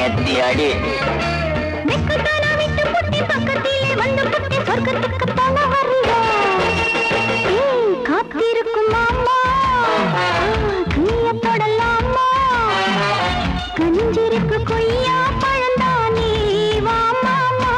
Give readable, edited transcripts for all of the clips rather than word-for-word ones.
கத்தி அடி. பக்கத்திலே வந்து புட்டி சொர்க்கத்துக்கு தல வரியா காத்திருக்கும் மாமா கையத்தொடலாமா கஞ்சிருக்கு கொய்யா பழந்தானே வா மாமா.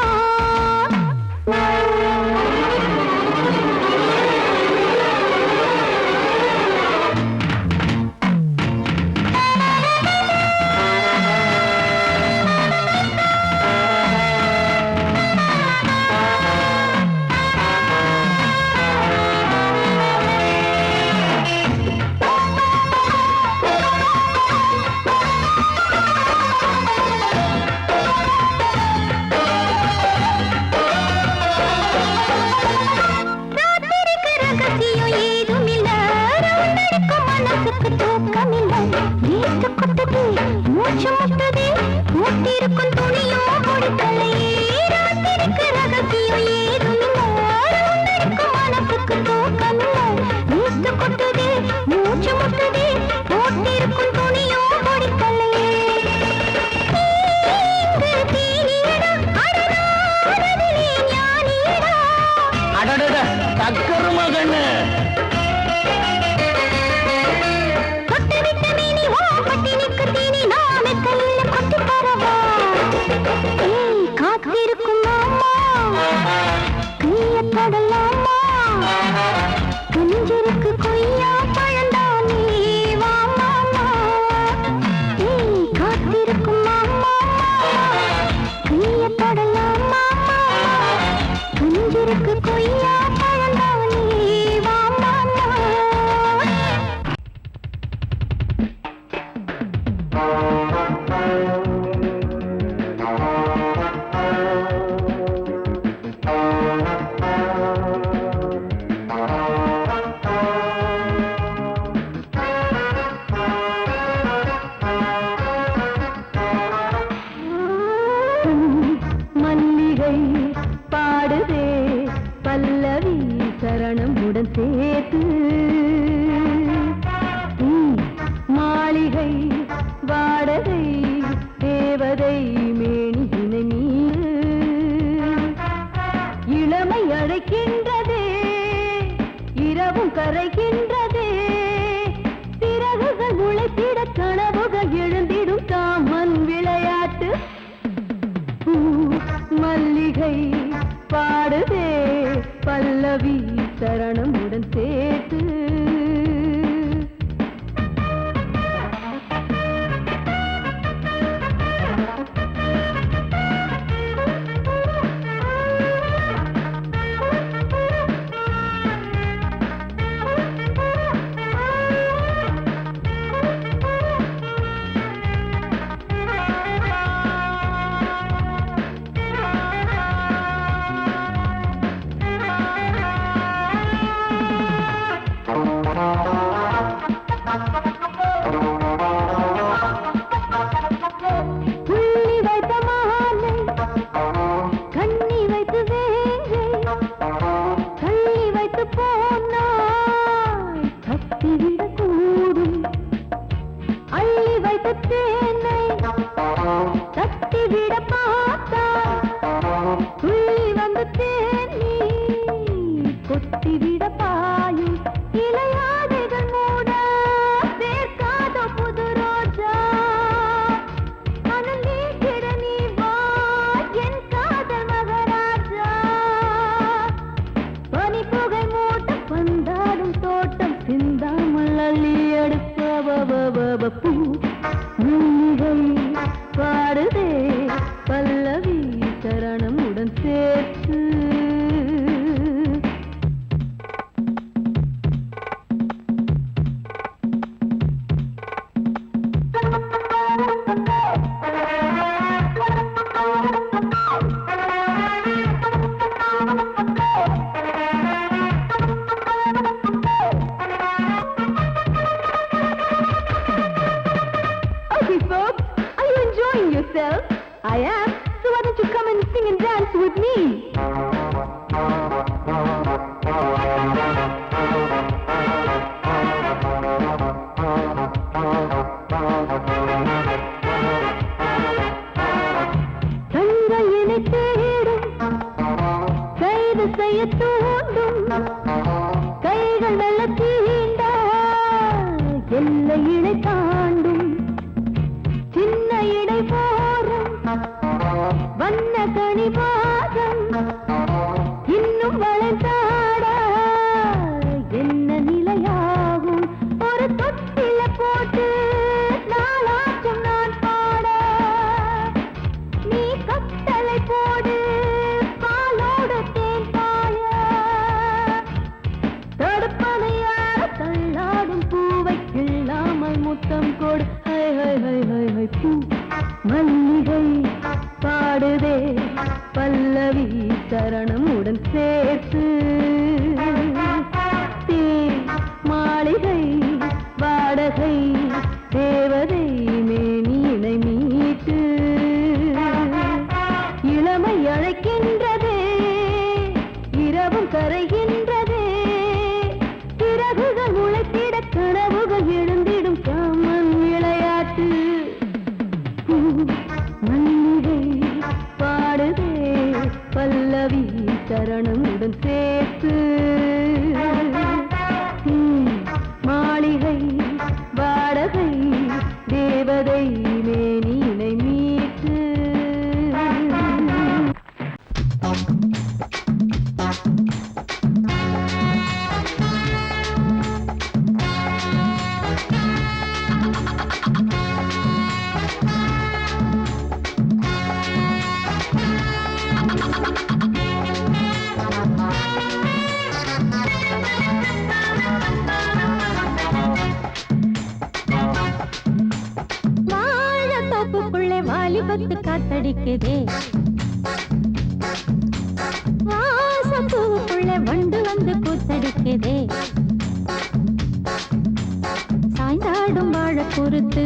I am. So why don't you come and sing and dance with me? எல்லை இடை தாண்டும் சின்ன இடை போரும் வண்ண கனி பாதம் இன்னும் வளைந்தாட என்ன நிலையாகும் ஒரு தொட்டில போட்டு நாளாச்சும் நான் பாட நீ கட்டளை போடு பாலோடு தேன் பாய தடுப்பதையார தள்ளாடும் பூவை கிள்ளாமல் முத்தம் கொடு high high high high high பூ மல்லிகை பாடுதே பல்லவி சரணம் உடன் சேர்த்து மாளிகை வாடகை தேவதை மேனியினை மீட்டு இளமை அழைக்கின்றதே இரவும் கரைகின்றதே பிறகுகள் உழைத்திட கனவுகள் எழுந்திடும் காமன் விளையாட்டு மல்லிகை பாடுதே பல்லவி சரணமுடன் சேர்த்து மாளிகை வாடகை தேவதை மேனியினை மீட்டு வாலிபத்து காத்தடிக்குதே வாசப்பூவுக்குள்ள வண்டு வந்து கூத்தடிக்குதே சாய்ந்தாடும் வாழ பொறுத்து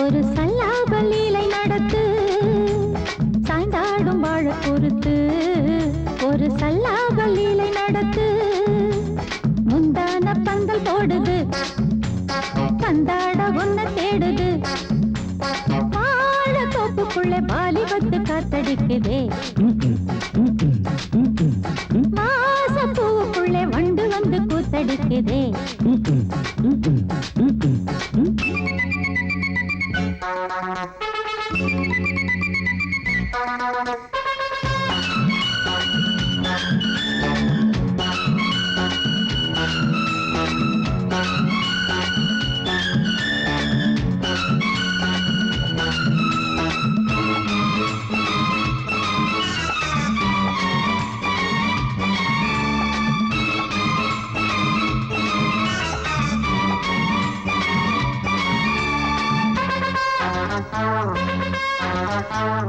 ஒரு சல்லாப லீலை நடத்து சாய்ந்தாடும் வாழ பொறுத்து ஒரு சல்லாப லீலை நடத்து முந்தான பந்தல் போடுது பந்தாட ஒன்ன தேடுது தோப்புக்குள்ள வாலிபத்து காத்தடிக்குதே வாசப்பூவுக்குள்ள வண்டு வந்து கூத்தடிக்குதே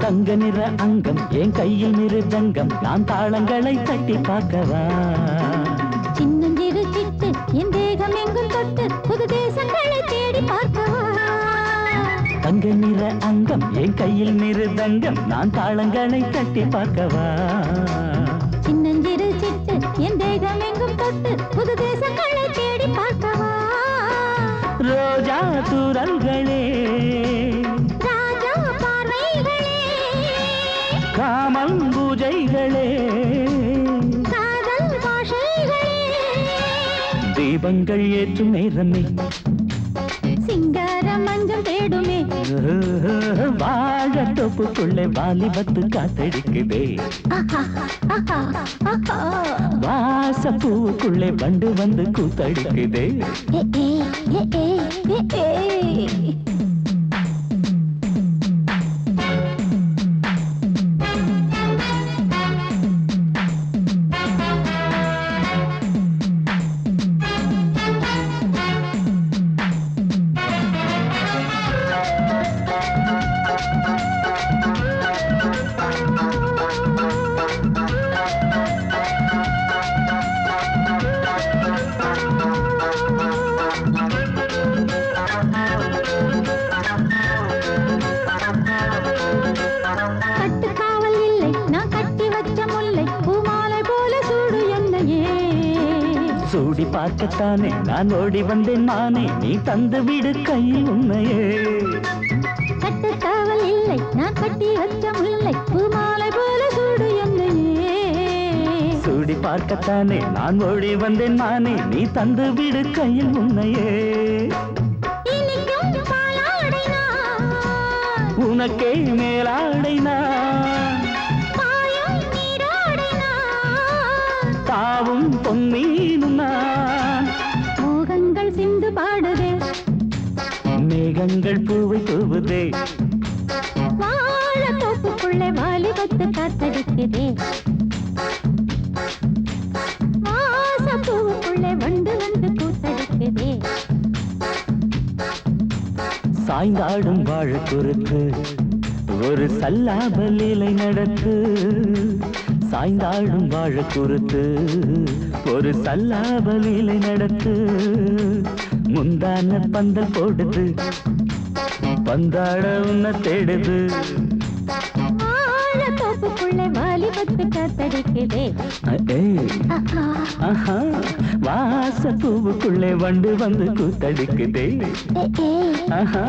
தங்க நிற அங்கம் என் கையில் மிருதங்கம் நான் தாளங்களை தட்டி பார்க்கவா சின்னஞ்சிறு சிட்டு என் தேகம் எங்கும் தொட்டு புது தேசங்களை தேடி பார்க்கவா தங்க நிற அங்கம் என் கையில் மிருதங்கம் நான் தாளங்களை தட்டி பார்க்கவா சின்னஞ்சிறு சிட்டு என் தேகம் எங்கும் தொட்டு புது தேசங்களை தேடி பார்க்கவா ரோஜா தூரல்களே காமம் பூஜைகளே காதல் பாஷைகளே தீபங்கள் ஏற்றும் நேரமே சிங்கார மஞ்சள் தேடுமே வாழ தொப்புக்குள்ளே வாலிபத்து காத்தடிக்குதே வாசப்பூவுக்குள்ளே வண்டு வந்து கூத்தடிக்குதே சூடி பார்க்கத்தானே நான் ஓடி வந்தேன் நானே நீ தந்து விடு கையில் உண்மையே கட்டுக்காவல் இல்லை நான் கட்டி வச்ச முல்லை பூமாலை போல சூடு என்னையே சூடி பார்க்கத்தானே நான் ஓடி வந்தேன் நானே நீ தந்து விடு கையில் உண்மையே உனக்கே மேலாடை நான் மாயம் நீராடை நான் தாவும் பொன்னீனும் நான் மோகங்கள் சிந்து பாடுதே மேகங்கள் பூவை தூவுதே வாழ தோப்புக்குள்ளே வாலிபத்து காத்தடிக்குதே வாசப்பூவுக்குள்ளே வண்டு வந்து கூத்தடிக்குதே சாய்ந்தாடும் வாழ குறுத்து ஒரு சல்லாப லீலை நடத்து சாய்ந்தாடும் வாழ குறுத்து ஒரு சல்லாப லீலை நடத்து முந்தான பந்தல் போடுது பந்தாட உன்னை தேடுது வாழ தோப்புக்குள்ளே வாலிபத்து காத்தடிக்குதே ஆஹா வாச பூவுக்குள்ளே வண்டு வந்து கூத்தடிக்குதே ஆஹா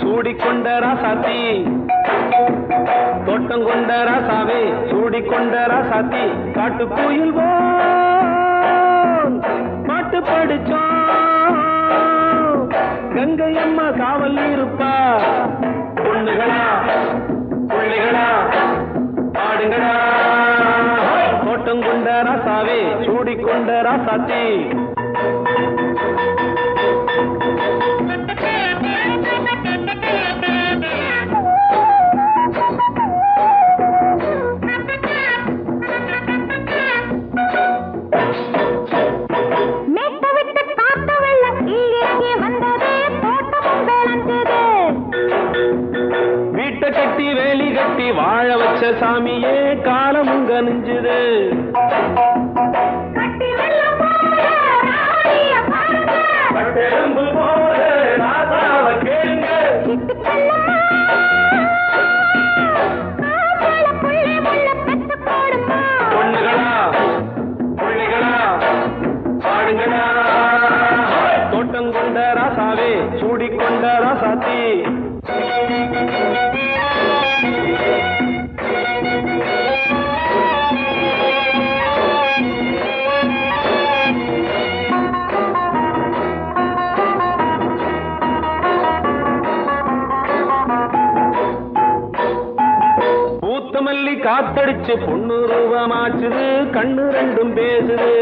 சூடிக்கொண்ட ராசாத்தி தோட்டம் கொண்ட ராசாவே சூடிக்கொண்ட ராசாத்தி காட்டு கோயில் பாட்டு படிச்சோம் கங்கை அம்மா காவல் இருப்பா பொண்ணுகளா பிள்ளைகளா ஆடுங்களா தோட்டம் கொண்ட ராசாவே சூடிக்கொண்ட ராசாத்தி கட்டி வேலி கட்டி வாழ வச்ச சாமியே காலமுங்க நெஞ்சுது பொண்ணுகளா பிள்ளைகளா பாடுங்களா தோட்டம் கொண்ட ராசாவே சூடிக்கொண்ட ராசாத்தி பூத்தமல்லி காத்தடிச்சு பொண்ணு ரூபமாச்சுது கண்ணு ரெண்டும் பேசுது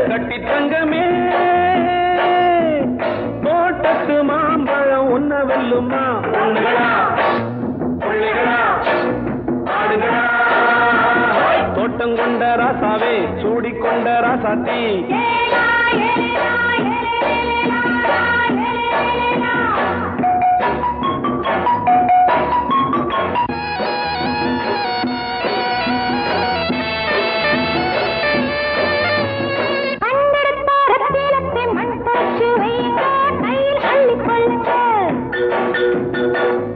கட்டி தங்கமே தோட்டத்து மாம்பழம் உன்ன வெல்லுமா பொண்ணுகளா பிள்ளைகளா ஆடுகளா தோட்டம் கொண்ட ராசாவே சூடிக்கொண்ட ராசாத்தி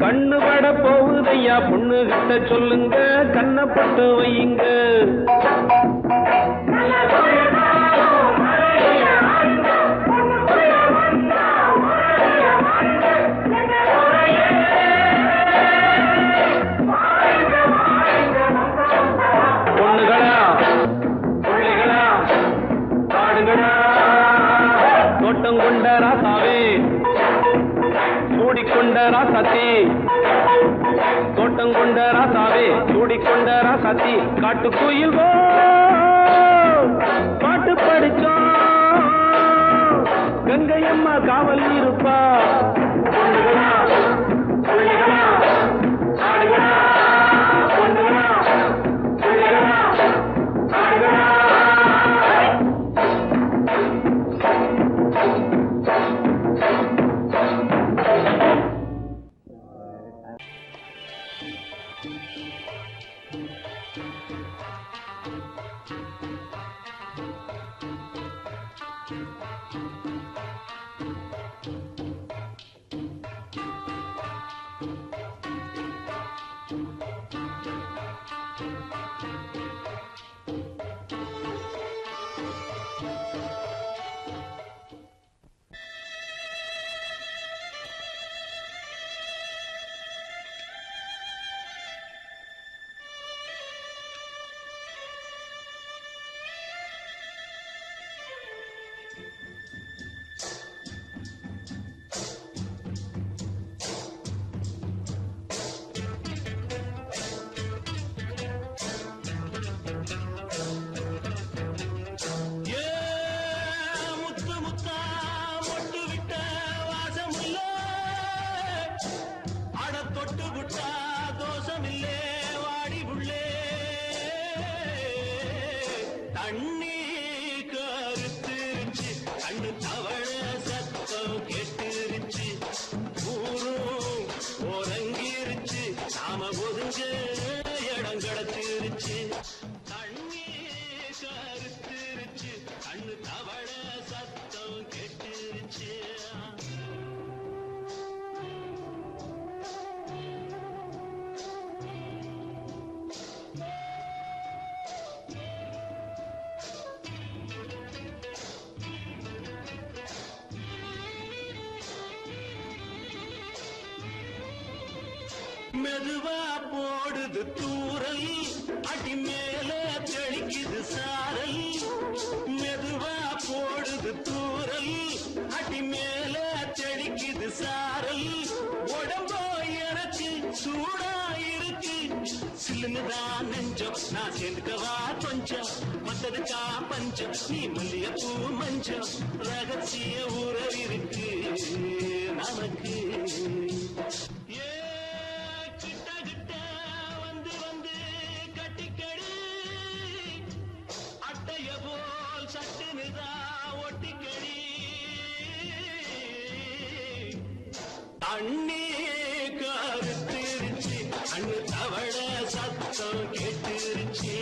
கண்ணு பட போகுதையா பொண்ணு கிட்ட சொல்லுங்க கண்ணப்பட்டு வையுங்க பொண்ணுகளா பிள்ளைகளா ஆடுகளா தோட்டம் கொண்ட ராசாவே சூடிக்கொண்ட ராசாத்தி தோட்டம் கொண்ட ராசாவே சூடிக்கொண்ட ராசாத்தி காட்டு கோயில் பாட்டு படிச்சோம் கங்கை அம்மா காவல் இருப்பா பொண்ணுகளா பிள்ளைகளா ஆடுகளா பொண்ணுகளா மெதுவா போடுது தூரல் அடி மேல தெளிக்குது சாரல் மெதுவா போடுது தூரல் அடி மேல தெளிக்குது சாரல் உடம்போ எனக்கு சூடா இருக்கு சில்லுதான் நெஞ்சம் நான் சேர்ந்துக்கவா கொஞ்சம் மத்ததுக்கா பஞ்சம் நீ மல்லிகைப்பூ மஞ்சம் ரகசிய உறவிருக்கு நமக்கு அண்ணே கருத்திருச்சு அண்ணு தவள சத்தம் கேட்டுருச்சு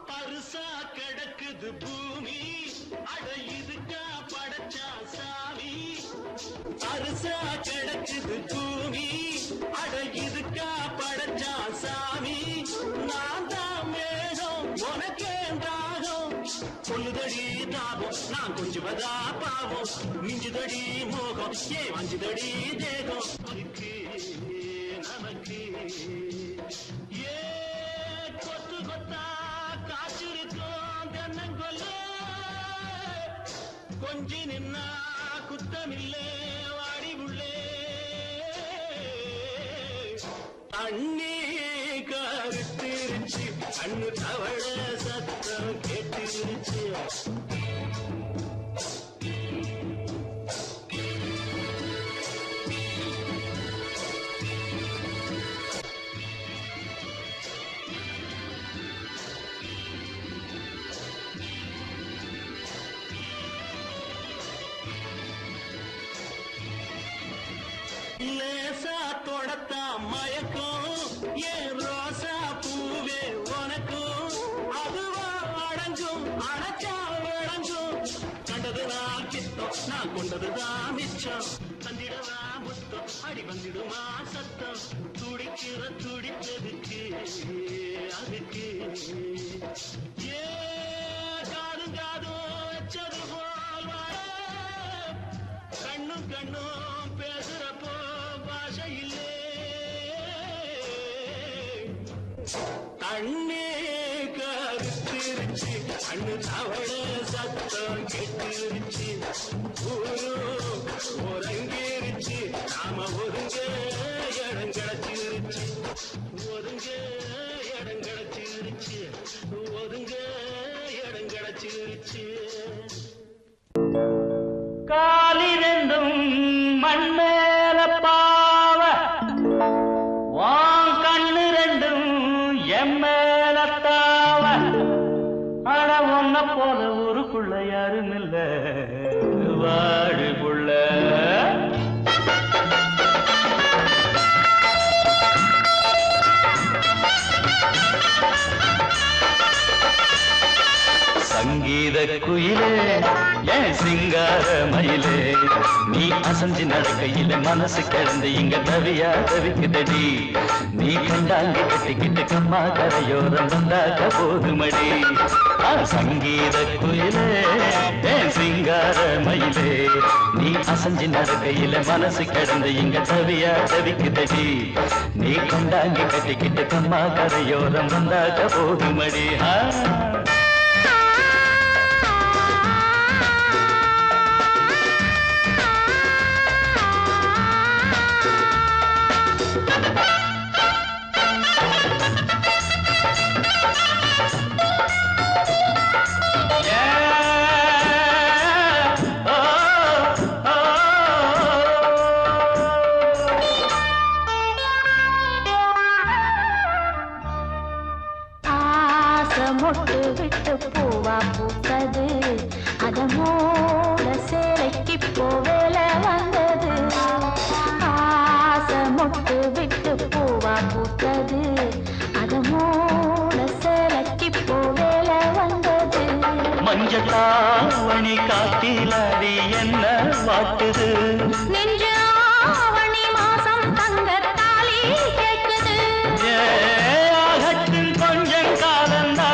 பரிசா கிடக்குது பூமி அட இதுக்கா படைச்சா சாமி பரிசா கிடக்குது பூமி அட இதுக்கா படைச்சா சாமி நான் தான் மேகம் உனக்கே தாகம் சொல்லுதடி தாபம் நான் கொஞ்சுவதா பாவம் மிஞ்சுதடி மோகம் ஏன் வஞ்சுதடி தேகம் அதுக்கு நமக்கு ஏ கொத்து கொத்தா காற்றிருக்கும் தென்னங்கொல்ல கொஞ்சி நின்னா குத்தமில்லே வாடி உள்ளே அண்ணே கருத்திருச்சு அண்ணு தவள சத்தம் கேட்டுருச்சு லேசா தொடத்தா மயக்கும் ஏன் ரோசா பூவே உனக்கும் அதுவா அடங்கும் அடைச்சா விளங்கும் கண்டதுதான் கித்தம் நான் கொண்டதுதான் மிச்சம் தந்திடவா முத்தம் அடி வந்திடுமா சத்தம் துடிக்கிற துடிப்பதுக்கு அதுக்கு ஏ காதும் காதும் வச்சது போல் கண்ணும் கண்ணும் பேசுறப்போ பாஷை இல்லே கண்ணே கருத்திருச்சு அண்ணு தவள சத்தம் கெட்டுருச்சு ஊரு ஒருங்கிருச்சு நாம ஒருங்க இடம் கிடைச்சிருச்சு ஒருங்க இடம் கிடைச்சிருச்சு ஒருங்க இடம் கிடைச்சிருச்சு காலிரண்டும் மண்மேல பாவ வான் கண்ணு ரெண்டும் மேலத்தாவ ஆனா ஒன்ன போல ஊருக்குள்ள யாரும் இல்ல வாழுக்குள்ள சங்கீத குயிலே ஏன் சிங்கார மயிலே நீ அசஞ்சு நடக்கையில மனசு கிடந்து இங்க தவியா தவிக்குதடி நீ கண்டாங்கி கட்டிக்கிட்டு கம்மா கரையோரம் வந்தாக்க போதுமடி சங்கீத குயிலே ஏன் சிங்கார மயிலே நீ அசஞ்சு நடக்கையில மனசு கிடந்து இங்க தவியா தவிக்குதடி நீ கண்டாங்கி கட்டிக்கிட்டு கம்மா கரையோரம் வந்தாக்க போதுமடி மொட்டு விட்டு பூவா பூத்தது அதமோட சேலைக்கு போவேல வந்தது ஆசை மொட்டு விட்டு பூவா பூத்தது அதமோட சேலைக்கு போவேல வந்தது மஞ்சத்தாவணி காட்டிலாடி என்ன வாட்டுது நெஞ்சு ஆவணி மாசம் தங்க தாலி கேட்குது கொஞ்சம் காலந்தா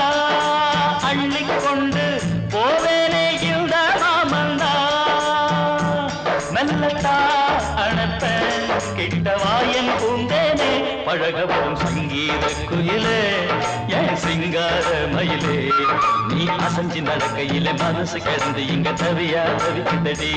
அள்ளிக்கொண்டு போவேனே இந்த மாமந்தா மெல்லத்தா அணப்ப கிட்டவாயன் பூந்தேனே பழகவும் சங்கீத குயிலே ஏன் சிங்கார மயிலே நீ அசஞ்சு நடக்கையில மனசு கிடந்து இங்க தவியா தவிக்குதடி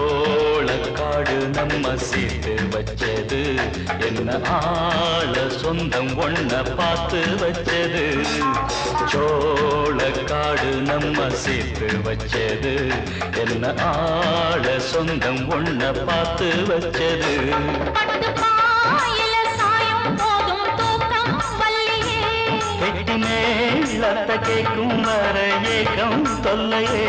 சோளக்காடு நம்ம சேர்த்து வச்சது என்ன ஆள சொந்தம் ஒன்ன பார்த்து வச்சது சோளக்காடு நம்ம சேர்த்து வச்சது என்ன ஆள சொந்தம் ஒன்ன பார்த்து வச்சது கெட்டி மேலத்த கேட்கும் வர ஏகம் தொல்லையே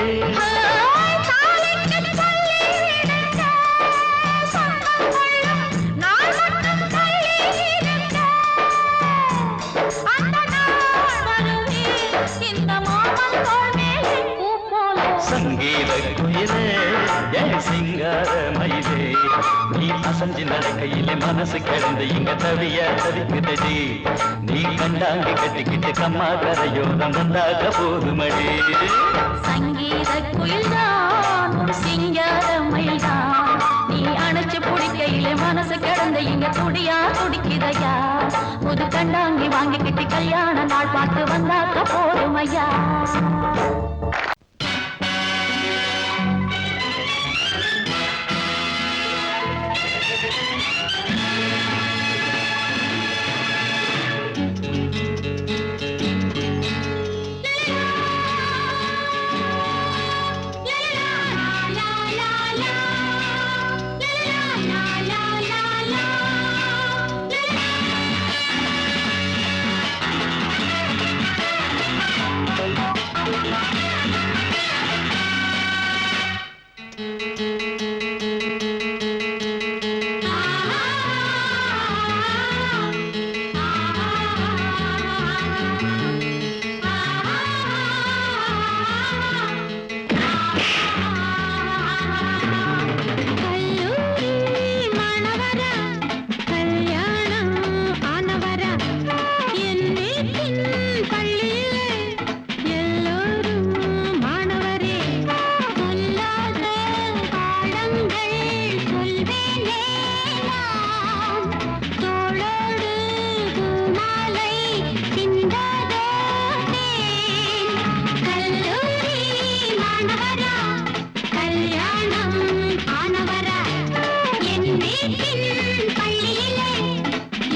சங்கீத குயிலே ஏன் சிங்கார மயிலே நீ அசஞ்சு நடக்கையிலே மனசு கிடந்து இங்க தவிய தவிக்குதடி நீ கண்டாங்கி கட்டிக்கிட்டு கம்மா கரையோரம் வந்தாக போதுமடி சங்கீத குயில்தான் சிங்கார மயில்தான் நீ அணைச்சு பிடிக்கையிலே மனசு கிடந்து இங்க துடியா துடிக்குதையா புது கண்டாங்கி வாங்கிக்கிட்டு கல்யாண நாள் பார்த்து வந்தாக்க போதுமையா வீட்டின் பள்ளியிலே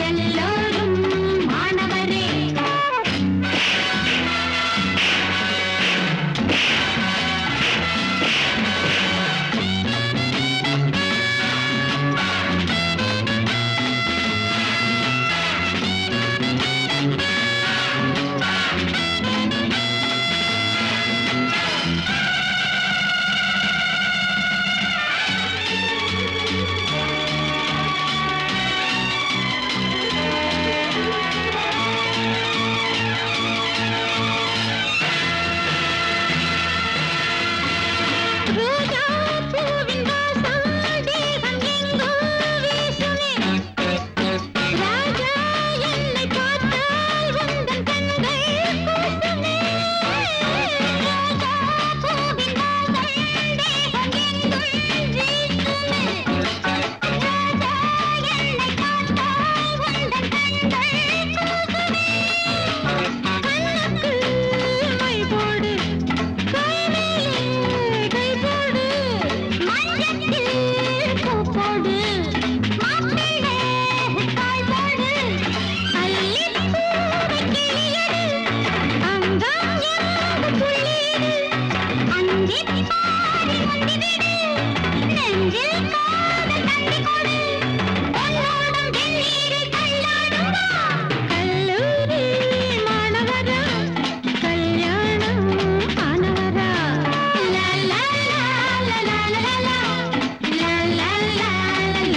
எல்லோரும் மாணவரே. ரோஜா பூவின் வாசம் தேகம் எங்கோ வீசுமே. ராஜா என்னை பார்த்தால் உந்தன் கண்கள் கூசுமே. ரோஜா பூவின் வாசம் தேகம் எங்கும் வீசுமே. ராஜா என்னை பார்த்தால் உந்தன் கண்கள் கூசுமே. கண்ணுக்கு மை போடு, கை மேலே கை போடு, மஞ்சத்தில் பூ போடு, மாப்பிள்ளை கால் போடு, அல்லிப்பூவை கிளியடு, அங்கம் எங்கும் புள்ளியடு, அந்திப் பாடி முந்திவிடு, நெஞ்சில் காதல் தந்தி கொடு, பொன்னோடும் வெந்நீரில் தள்ளாடும் வா. கல்லூரி மாணவரா, கல்யாணம் ஆனவரா. லா லா லா லா லா லா லா. லா லா லா லா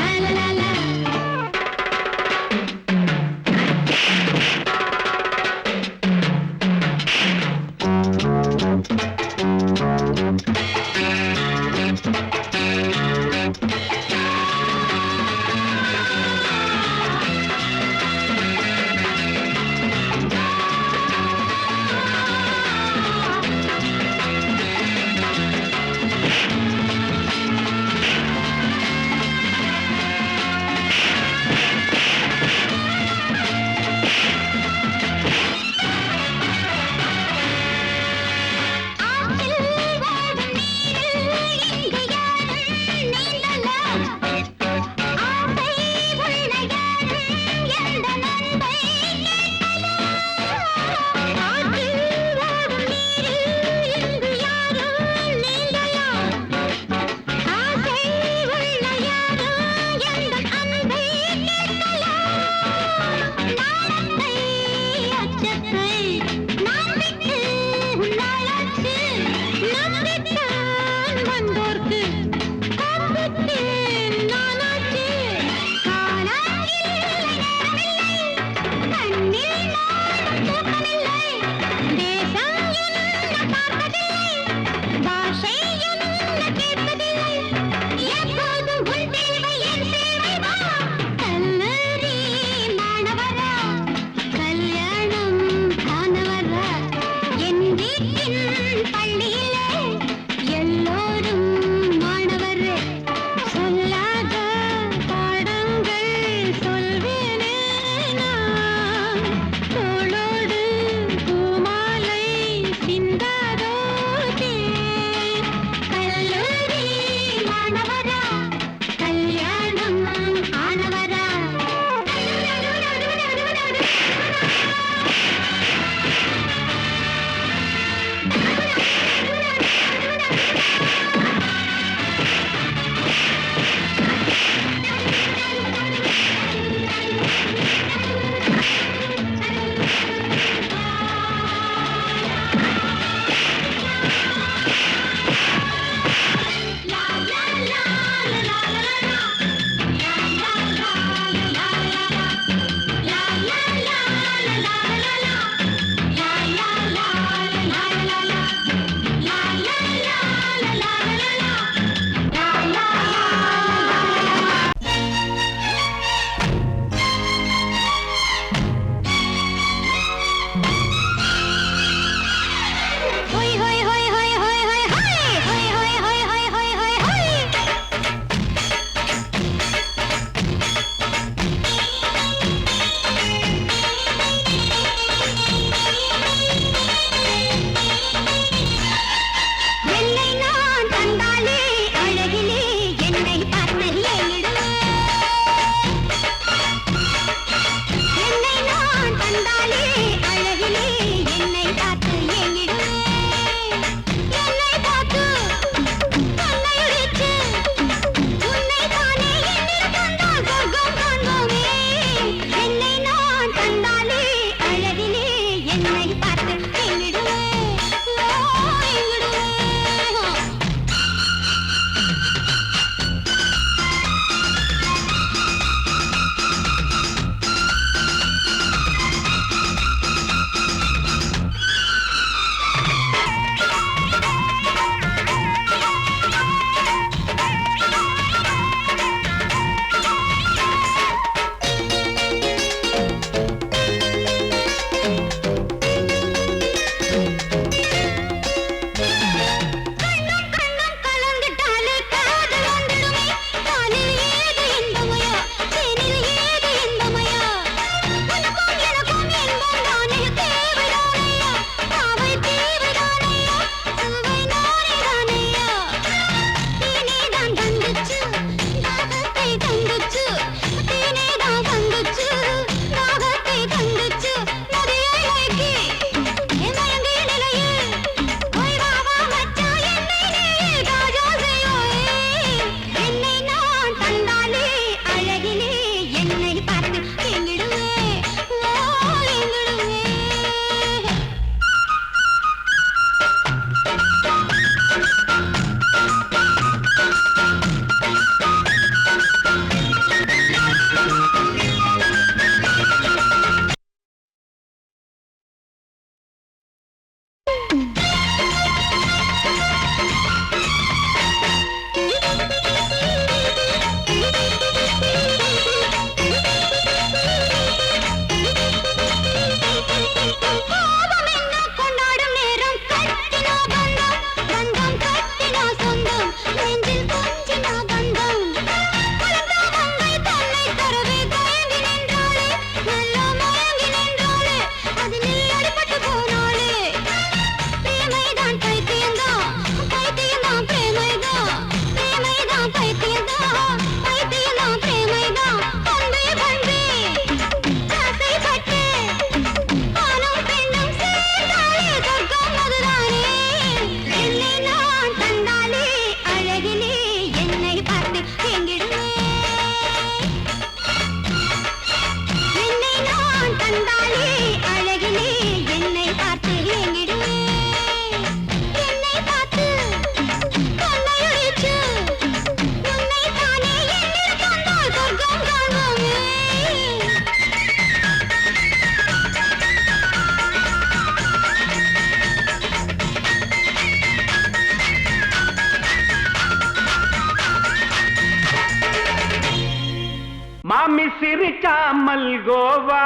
மாமி சிரிச்சா மல்கோவா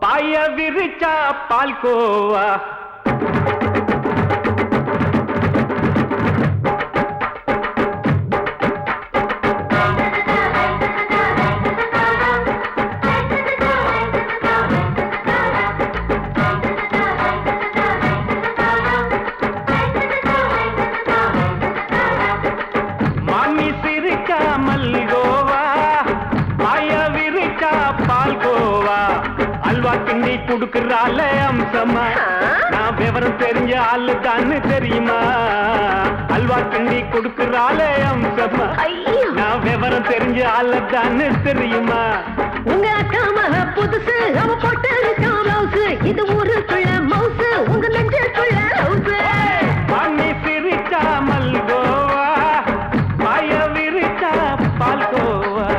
பாய விரிச்சா பால்கோவா கிண்டி குடுக்கறால அம்சமா நான் விவரம் தெரிஞ்ச ஆளு தான்னு தெரியுமா அல்வா கிண்டி குடுக்கறால அம்சமா நான் விவரம் தெரிஞ்ச ஆளு தான்னு தெரியுமா உங்க அக்கா மக புதுசு அவ போட்டு ப்ளவுஸ் இது ஊருக்குள்ள மவுசு உங்க நெஞ்சுக்குள்ள ஹவுஸ் பண்ணி சிரிச்சா மல்கோவா பாய விரிச்சா பால்கோவா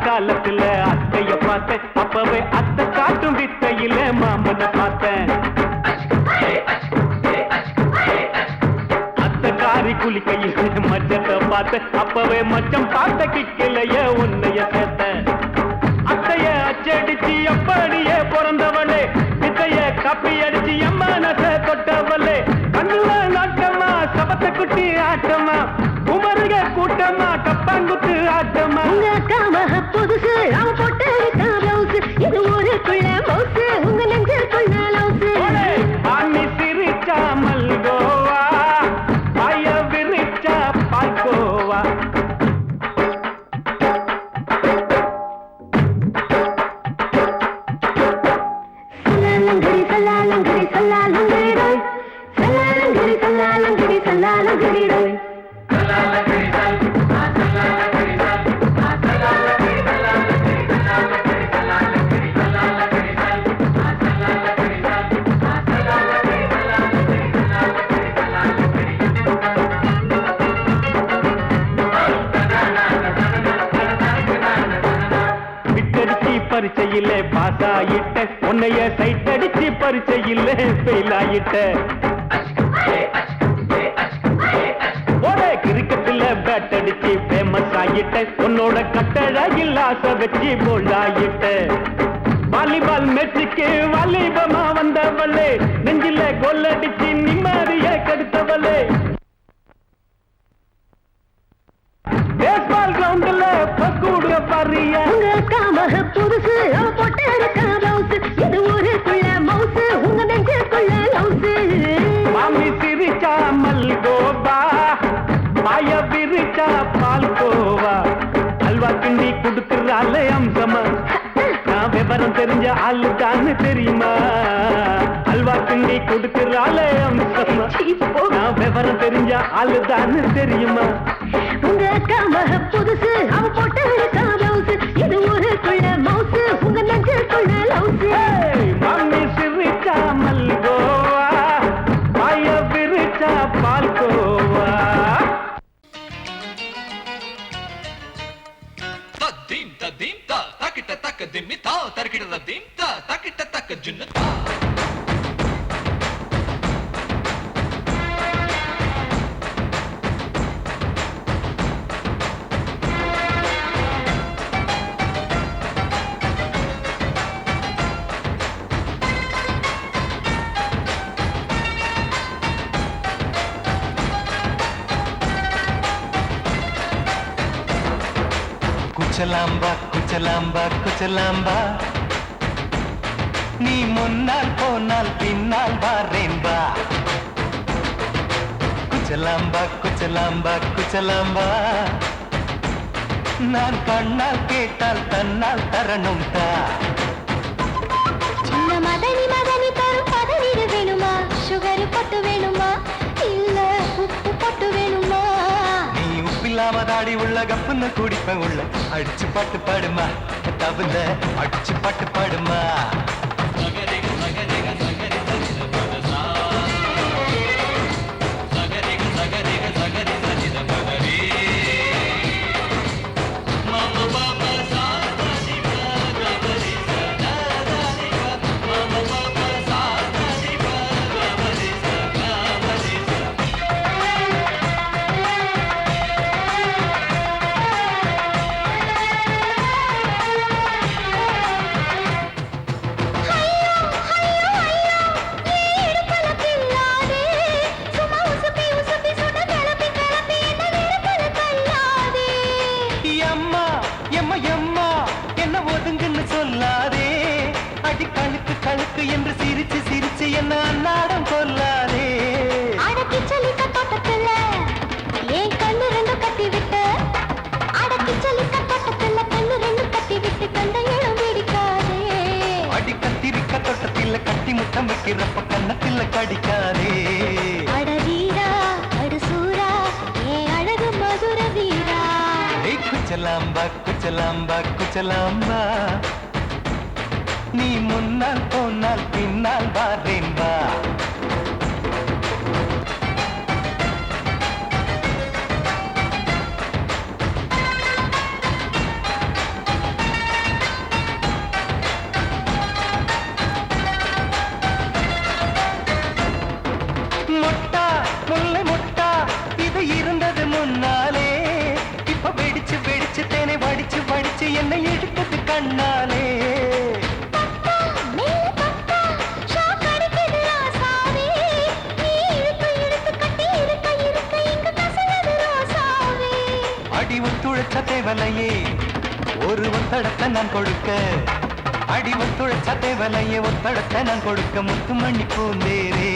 காலத்துல அத்தைய பார்த்தேன் அப்பவே அத்தை காட்டும் வித்தையில மாமனை பார்த்தேன் அத்தை காரி குளிக்கையில மச்சத்தை பார்த்தேன் அப்பவே மச்சம் பார்த்த கிக்கலைய உன்னைய சேர்த்த அத்தைய அச்சடிச்சு அப்படியே பிறந்தவளே வித்தைய கப்பி அடிச்சு எம்மனச தொட்டவளே கண்ணுல நாட்டமா சபத்தை குட்டி ஆட்டமா குமருக கூட்டமா கப்பாங்குத்து ஆட்டமா புதுசு அவ போட்டு ப்ளவுஸ் இது ஊருக்குள்ள மவுசு உங்க நெஞ்சுக்குள்ள லவுஸ் ஆமி சிரிச்சா மல்கோவா பாய விரிச்சா பால்கோவா சல்லாலங்கடி சல்லாலங்கடி சல்லாலங்கடி சல்லாலங்கடி சல்லாலங்கடி பரிச்சையில பாஸ் ஆயிட்ட உன்னைய சைட் அடிச்சு பரிச்சையில ஃபெயில் ஆயிட்ட கிரிக்கெட்ல பேட் அடிச்சு ஃபேமஸ் ஆயிட்ட உன்னோட கட்டழகில் ஆசை வச்சு போல்ட் ஆயிட்ட வாலிபால் மேட்சுக்கு வாலிபமா வந்தவளே நெஞ்சில கோல் அடிச்சு நிம்மதிய கெடுத்தவளே பேஸ்பால் கிரவுண்ட்ல பக்கூடுற பாரியா புதுசு அவ போட்டு ப்ளவுஸ் இது ஊருக்குள்ள மவுசு உங்க நெஞ்சுக்குள்ள லவுஸ் மாமி சிரிச்சா மல்கோவா பாய விரிச்சா பால்கோவா அல்வா கிண்டி குடுக்கறால அம்சமா நான் விவரம் தெரிஞ்ச ஆளு தான்னு தெரியுமா அல்வா கிண்டி குடுக்கறால அம்சமா நான் விவரம் தெரிஞ்ச ஆளு தான்னு தெரியுமா உங்க அக்கா மக புதுசு அவ போட்டு ப்ளவுஸ் இது ஊருக்குள்ள மவுசு உங்க நெஞ்சுக்குள்ள லவுஸ் மாமி சிரிச்சா மல்கோவா பாய விரிச்சா பால்கோவா தத்தீம் தத்தீம் தா தக்கிட்ட தக்க திம்மி தா தர்க்கிட்ட தத்தீம் தா தக்கிட்ட தக்க ஜுன்னு தா குச்சலாம்பா குச்சலாம்பா குச்சலாம்பா நீ முன்னால் போனால் பின்னால் வாரேன்பா குச்சலாம்பா குச்சலாம்பா குச்சலாம்பா நான் கண்ணால் கேட்டால் தன்னால் முன்னால் தரணும் தா சின்ன மதனி மதனி தரும் பதனிடு வேணுமா சுகர் பொட்டு வேணுமா இல்ல உப்பு பொட்டு வேணுமா நீ உப்பில்லாம தாடி உள்ள கப்புன்னு குடிப்ப உள்ள அடிச்சு பாட்டு பாடுமா தவுல அடிச்சு பாட்டு பாடுமா கழுக்கு என்று சிரிச்சு சிரிச்சு என்ன அன்னாடம் கொல்லாதே அடக்கி சலிக்க தோட்டத்துல ஏன் கண்ணு ரெண்டு கட்டி விட்டு அடக்கி சலிக்க தோட்டத்துல கண்ணு ரெண்டு கட்டி விட்டு கண்ட இடம் பிடிக்காதே அடி கத்திரிக்க தோட்டத்தில் கட்டி முட்டம் வைக்கிறப்ப கண்ணத்தில் கடிக்காதே அட வீரா அடு சூரா ஏன் அழகு மதுர வீரா குச்சலாம்பா குச்சலாம்பா குச்சலாம்பா நீ முன்னால் போனால் பின்னால் வாரேன் வா முட்டா முல்லை முட்டா இது இருந்தது முன்னாலே இப்ப வெடிச்சு வெடிச்சு தேனை வடிச்சு வடிச்சு என்னை எடுத்தது கண்ணாலே அடி ஒத்துழைச்ச தேவலையே ஒரு ஒத்தடத்தை நான் கொடுக்க அடி ஒத்துழைச்ச தேவலையே ஒத்தடத்தை நான் கொடுக்க முத்துமணி பூந்தேரே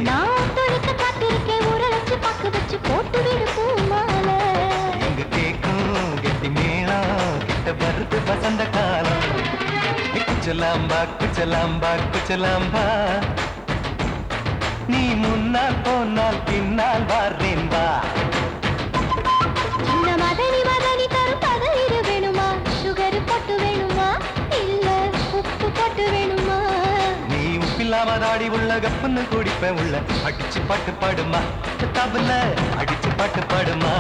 நான் ஒத்துழைக்க காத்திருக்கேன் உரளைச்சு பக்கு வச்சு போட்டு விடு பூமாலை எங்க கேக்கும் கெட்டி மேளம் கிட்ட வருது வசந்த காலம் குச்சலாம்பா குச்சலாம்பா குச்சலாம்பா நீ முன்னால் போனால் பின்னால் வாரேன் வா சின்ன மதனி மதனி தரும் பதனிடு வேணுமா சுகர் பொட்டு வேணுமா இல்ல உப்பு பொட்டு வேணுமா நீ உப்பில்லாம தாடி உள்ள கப்புன்னு குடிப்ப உள்ள அடிச்சு பாட்டு பாடுமா தபுல அடிச்சு பாட்டு பாடுமா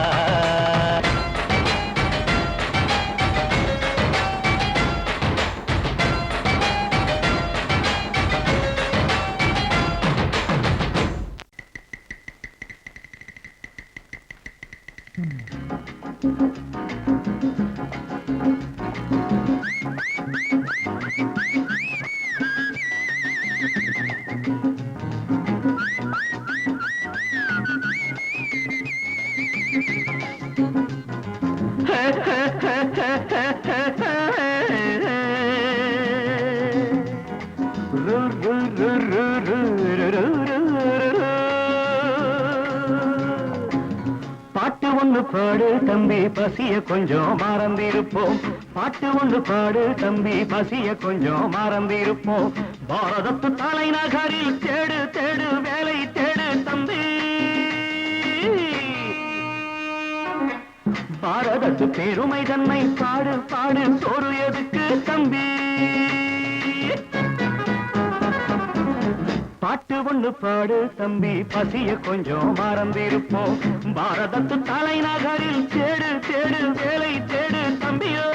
பாட்டு ஒண்ணு பாடு தம்பி பசிய கொஞ்சம் மறந்திருப்போம் பாட்டு ஒண்ணு பாடு தம்பி பசிய கொஞ்சம் மறந்திருப்போம் பாரதத்து தலைநகரில் தேடு தேடு வேலை தேடு தம்பி பாரதத்து பெருமை தன்னை பாடு பாடு சோறு எதுக்கு தம்பி பாட்டு ஒண்ணு பாடு தம்பி பசிய கொஞ்சம் மறந்திருப்போம் பாரதத்து தலைநகரில் தேடு தேடு வேலை தேடு தம்பியோ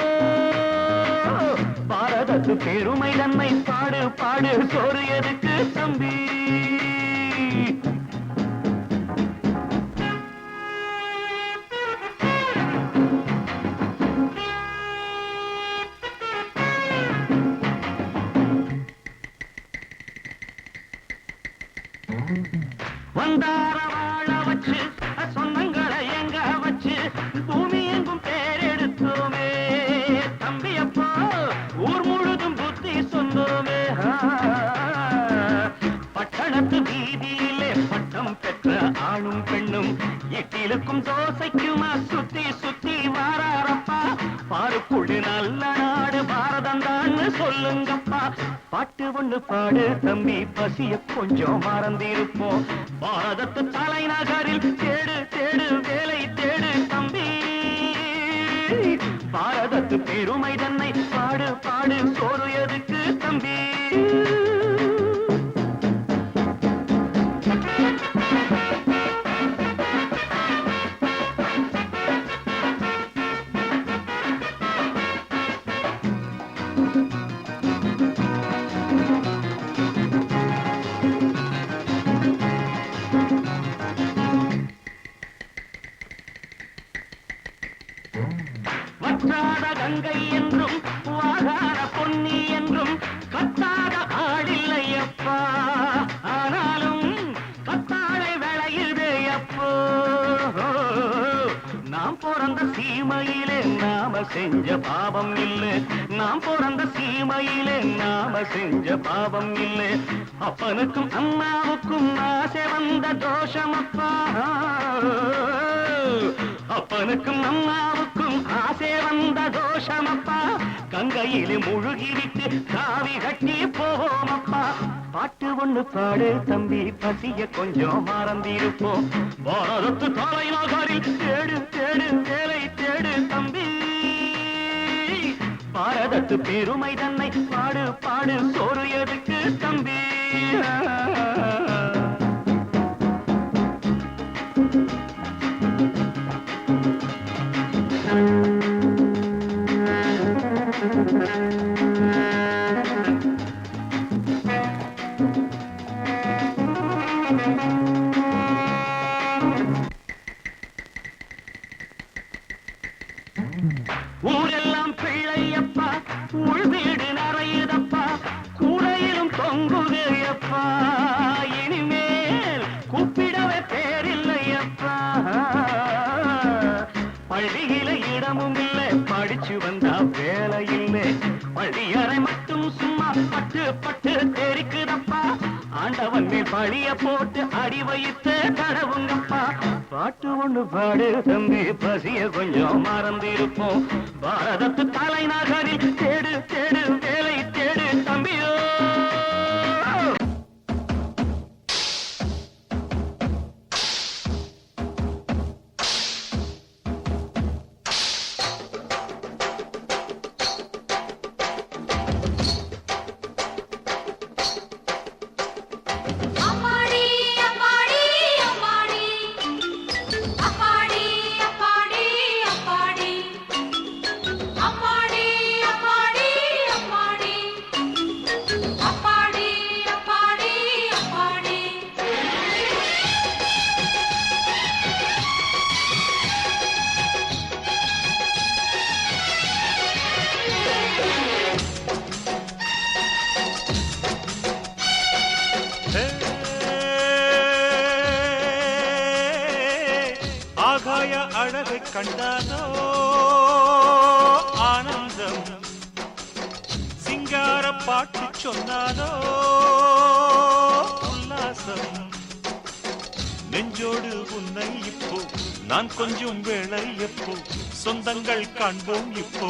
பாரதத்து பெருமை தன்னை பாடு பாடு சோறு எதுக்கு தம்பி வந்தார வாழ வச்சு சொந்தங்களை எங்க வச்சு பூமி எங்கும் பேரெடுத்தோமே தம்பியப்போ ஊர் முழுதும் புத்தி சொன்னோமே பட்டணத்து வீதியிலே பட்டம் பெற்ற ஆணும் பெண்ணும் இட்டிலுக்கும் தோசைக்குமா சுத்தி சுத்தி வாராரப்பா பாருக்குள் நாடு நல்ல நாடு பாரதம் தான் சொல்லுங்கப்பா. பாட்டு ஒண்ணு பாடு தம்பி, பசிய கொஞ்சம் மறந்திருப்போம். பாரதத்து தலைநகரில் தேடு தேடு வேலை தேடு தம்பி. பாரதத்து பெருமை தன்னை பாடு பாடு சோறு எதுக்கு தம்பி. வற்றாத கங்கை என்றும் வாகாத பொன்னி என்றும் கத்தாத ஆடில்லையப்பா. ஆனாலும் கத்தாழை விளையுதே அப்போ. நாம் பிறந்த சீமையிலே நாம செஞ்ச பாவம் இல்லை. நாம் பிறந்த சீமையிலே நாம செஞ்ச பாவம் இல்லை. அப்பனுக்கும் அம்மாவுக்கும் ஆசை வந்த தோஷமப்பா. அப்பனுக்கும் அம்மாவுக்கும் ஆசை வந்த தோஷமப்பா. கங்கையிலே முழுகிவிட்டு காவி கட்டி போவோமப்பா. பாட்டு ஒண்ணு பாடு தம்பி, பசிய கொஞ்சம் மறந்திருப்போம். பாரதத்து தலைநகரில் தேடு தேடு வேலை தேடு தம்பி. பாரதத்து பெருமை தன்னை பாடு பாடு சோறு எதுக்கு தம்பி. ஊரெல்லாம் பிள்ளையப்பா, உள் வீடு நிறையுதப்பா, கூடையிலும் தொங்குகையப்பா. இனிமேல் கூப்பிடவே பேரில்லையப்பா. பள்ளியில இடமும் இல்லை, படிச்சு வந்தா வேலை இல்லை. பள்ளியறை மட்டும் சும்மா பட்டு பட்டு தெரிக்குதப்பா. ஆண்டவன் மேல் பழிய போட்டு அடி வைத்து கடவுங்கப்பா. பாட்டு ஒண்ணு பாடு தம்பி, பசிய கொஞ்சம் மறந்திருப்போம். பாரதத்து தலைநகரில் தேடு தேடு வேலை தேடு தம்பியோ. ஆகாய அழகை கண்டானோ ஆனந்தம். சிங்கார பாட்டு சொன்னானோ உல்லாசம். நெஞ்சோடு உன்னை இப்போ நான் கொஞ்சம் வேளை எப்போ சொந்தங்கள் காண்போம் இப்போ.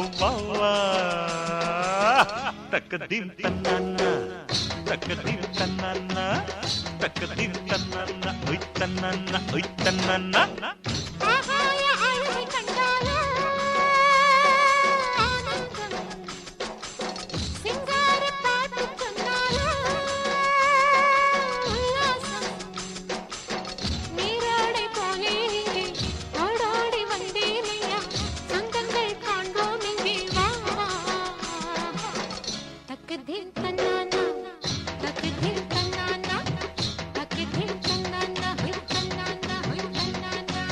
வா தக்கதீம் தன்னானா தக்கதீம் தன்னானா தக்கதீம் தன்னானா ஒய் தன்னானா ஒய் தன்னானா. ஆகாய அழகை கண்டாலோ ஆனந்தம். சிங்கார பாட்டு சொன்னாலோ உல்லாசம். நீராடை போலே ஓடோடி வந்தேனையா, சொந்தங்கள் காண்போம் இங்கே வா. தக்கதீம் தன்னானா தக்கதீம் தன்னானா தக்கதீம் தன்னானா ஹொய் தன்னானா ஹொய் தன்னானா.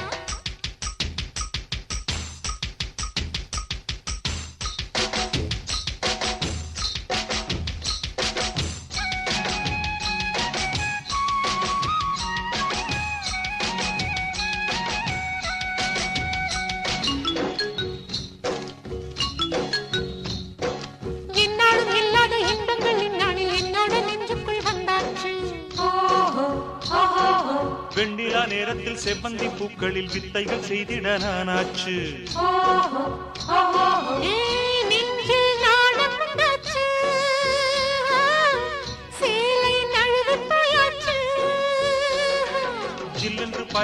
என்னாலும் இல்லாத இன்பங்கள் இந்நாளில் என்னோட நெஞ்சுக்குள் வந்தாச்சு. வெண்ணிலா நேரத்தில் செவ்வந்தி பூக்களில் வித்தைகள் செய்திட நானாச்சு.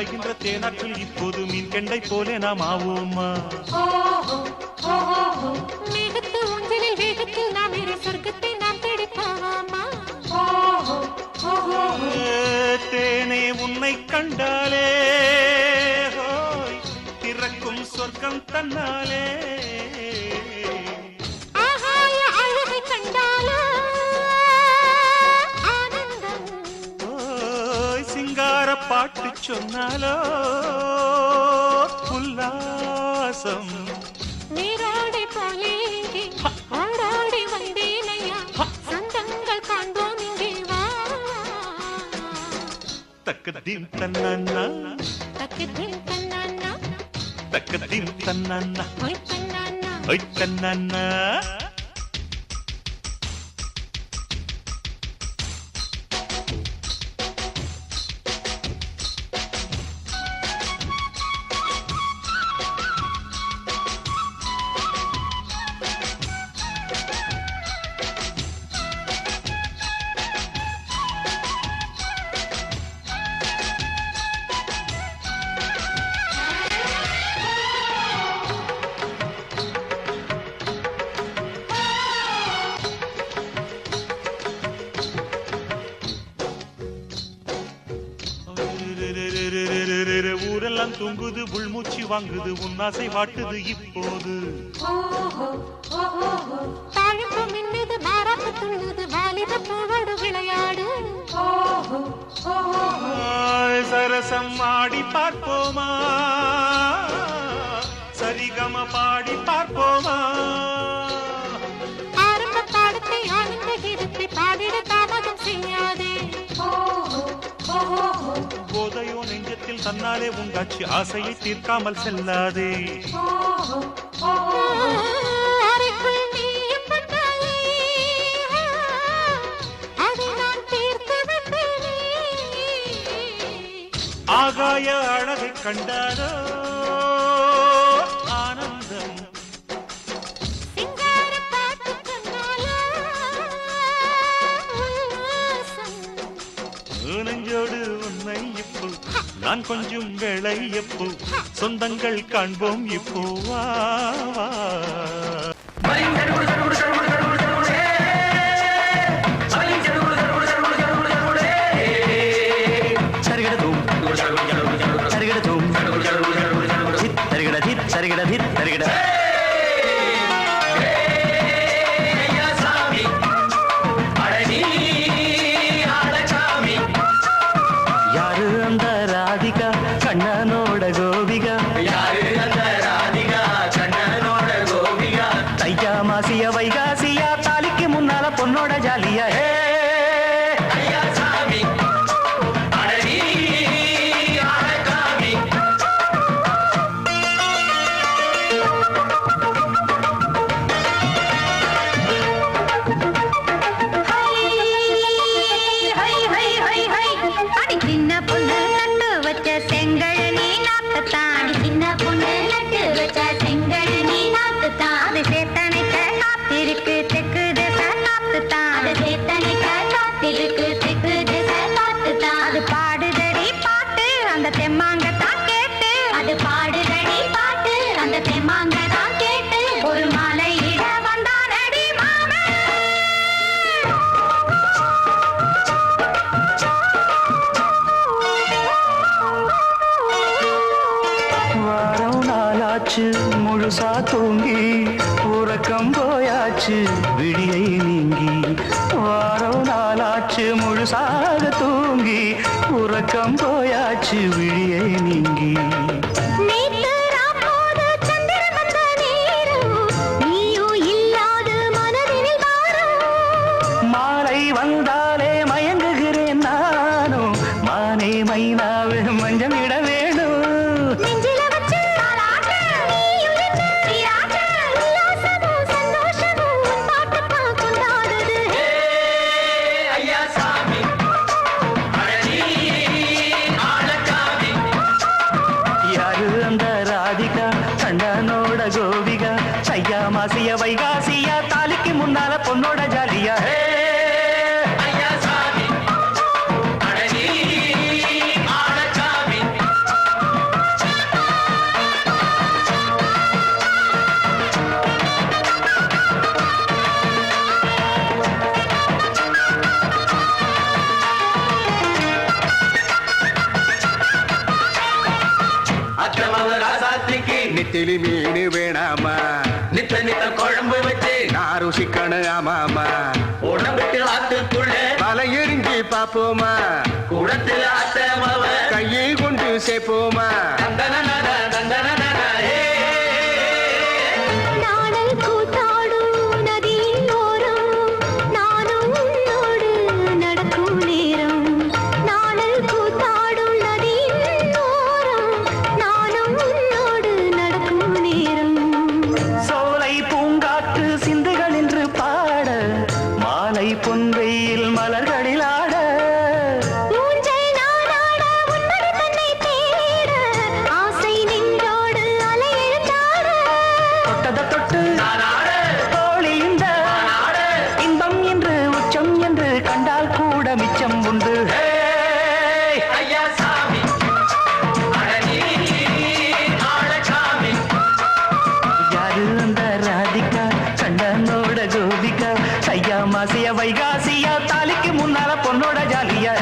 பாய்கின்ற தேனாற்றில் இப்போது மீன் கெண்டை போலே நாம் ஆவோமா? மேகத்து ஊஞ்சலில் வேகத்தில் நாம் இரு சொர்க்கத்தை நாம் தேடிப்போவோமா? தேனே உன்னை கண்டாலே திறக்கும் சொர்க்கம் தன்னாலே. ஆகாய அழகை கண்டாலோ ஆனந்தம், சிங்கார பாட்டு சொன்னாலோ உல்லாசம். நீரோடை போலே இங்கே ஓடோடி வந்தேனையா, சொந்தங்கள் காண்போம் இங்கே வா. தக்கதீம் தன்னன்னா தக்கதின் தன்னானா, தக்கதீம் தன்னன்னா ஒய் தன்னானா. ஒய் தன்னன்னா. ஊரெல்லாம் தூங்குது, உள்மூச்சு வாங்குது, உன்னாசை வாட்டுது இப்போது. தாழம்பு மின்னுது, மாறாப்பு துண்ணுது, வாலிப பூவோடு விளையாடு. சரசம் ஆடி பார்ப்போமா, சரிகம பாடி பார்ப்போமா. ஆரம்ப பாடத்தை ஆனந்த கீதத்தை பாடிட தாமதம் செய்யாதே. போதையோ நெஞ்சத்தில் தன்னாலே உண்டாச்சு, ஆசையை தீர்க்காமல் செல்லாதே. அறைக்குள் நீ பட்டாயே, அதை நான் தீர்த்து வைப்பேனே. ஆகாய அழகை கண்டாரோ ஆனந்தம். சிங்கார பாட்டு சொன்னாலோ உல்லாசம். நெஞ்சோடு உன்னை இப்போ நான் கொஞ்சம் வேளை எப்போ, சொந்தங்கள் காண்போம் இப்போ வா வா. யாரு அந்த ராதிகா கண்ணனோட கோபிகா? தையா மாசியா வைகாசியா, தாலிக்கு முன்னால பொண்ணோட ஜாலியா. அடி சின்ன பொண்ணு நட்டு வச்ச செங்கழனி நாட்டுத்தான், அடி சின்ன பொண்ணு நட்டு வச்ச செங்கழனி நாட்டுத்தான். அது சேத்தனைக்க காத்திருக்கு தெற்கு தேச நாட்டுத்தான், அது சேத்தனைக்க காத்திருக்கு தெற்கு தேச நாட்டுத்தான். அது பாடுதடி பாட்டு அந்த தெம்மாங்கத்தான் கேட்டு, அது பாடுதடி பாட்டு அந்த தெம்மாங்கத்தான் கேட்டு, ஒரு மாலையிட வந்தானடி மாமே. வாரம் நாளாச்சு முழுசா தூங்கி, உறக்கம் போயாச்சு விடியை நீங்கி. வாரம் நாளாச்சு முழுசாக தூங்கி, உறக்கம் போயாச்சு விடியை நீங்கி. நேத்து ராப்போது சந்திரன் வந்த நேரம், நீயும் இல்லாது மனதினில் வாரம். மாலை வந்தாலே மயங்குகிறேன் நானும், மானே மைனாவே மஞ்சள் இட வேணும். நெஞ்சில வச்சு தாலாட்டு, நீயும் என்ன நீராட்டு, உல்லாசமும் சந்தோஷமும் உன் பாட்டுத்தான் கொண்டாடுது. ருசிக்கணும் ஆமாமா உடம்புக்கு ஆத்துக்குள்ள பல எரிஞ்சு பாப்போமா குடத்தில் ஆத்தமவ கையை கொண்டு சேர்ப்போமா நாடல் கூத்தாடும் நதியின் ஓரம் நானும் உன்னோடு நடக்கும் நேரம் நாடல் கூத்தாடும் நதியின் ஓரம் நானும் உன்னோடு நடக்கும் நேரம் சோலை பூங்காற்று சிந்துகள் என்று பாட மாலை பொன்வெயில் மலர்களில் ஆட ஊஞ்சல் நானாட உன்னோடு தன்னை தேட ஆசை நின்றோடு அலையெழுந்தாட தொட்டத தொட்டு தோழி இந்த இன்பம் என்று உச்சம் என்று கண்டால் கூட மிச்சம் உண்டு ஐயா சாமி அழகி ஆழசாமி யாரு அந்த ராதிகா கண்டனோட கோபிகா சையா மாசியா வைகாசியா தாலிக்கு முன்னால பொண்ணோட ஜாலியா